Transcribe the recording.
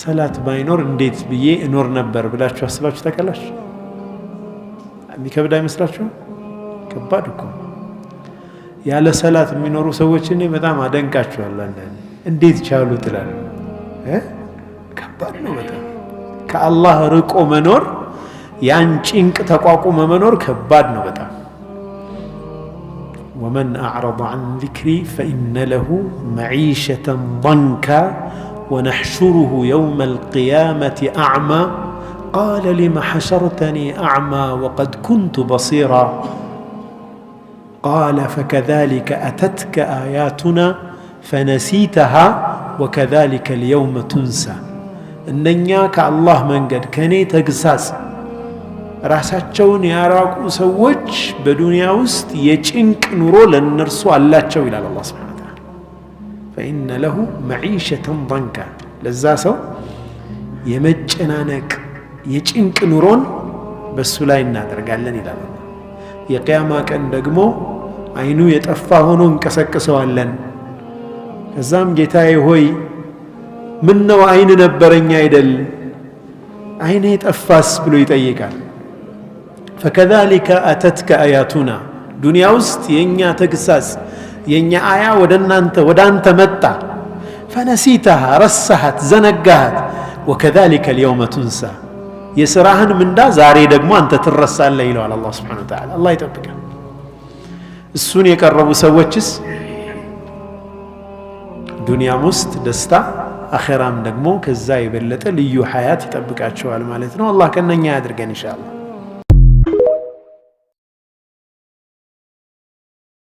ሰላት ባይኖር እንዴት ብዬ እኖር ነበር ብላችሁ አስባችሁ ታውቃላችሁ? የሚከብድ አይመስላችሁ? ከባድ እኮ ያለ ሰላት የሚኖሩ ሰዎች እኔ በጣም አደንቃቸዋለሁ። አንዳንዴ እንዴት ቻሉ ትላለህ። ከባድ ነው በጣም ከአላህ ርቆ መኖር፣ ያን ጭንቅ ተቋቁሞ መኖር ከባድ ነው በጣም። ومن أعرض عن ذكري فإن له معيشة ضنكا ونحشره يوم القيامة أعمى قال لم حشرتني أعمى وقد كنت بصيرا قال فكذلك أتتك آياتنا فنسيتها وكذلك اليوم تنسى إننيا كالله من قد كني تقساس ራሳቸውን ያራቁ ሰዎች በዱንያ ውስጥ የጭንቅ ኑሮ ለነርሱ አላቸው ይላል አላህ Subhanahu Wa Ta'ala። فإن له معيشة ضنكا ለዛ ሰው የመጨናነቅ የጭንቅ ኑሮን በሱ ላይ እናደርጋለን ይላል። የቂያማ ቀን ደግሞ አይኑ የጠፋ ሆኖ እንቀሰቅሰዋለን። ከዛም ጌታዬ ሆይ ምን ነው አይን ነበረኝ አይደል አይኔ ጠፋስ ብሎ ይጠይቃል። فكذلك أتتك آياتنا دنيا وسط ينيا تقساس ينيا آية ودانت متى فنسيتها رسحت زنقهت وكذلك اليوم تنسى يسراهن من دا زاري دقمو أنت ترسى الليل على الله سبحانه وتعالى الله يتوفقك السنة يقربوا سوتشس دنيا مست دستا أخيرام دقمو كالزاي بلتا ليو حياة يتبقى أتشوال مالتنا والله كنا نيادرقن إن شاء الله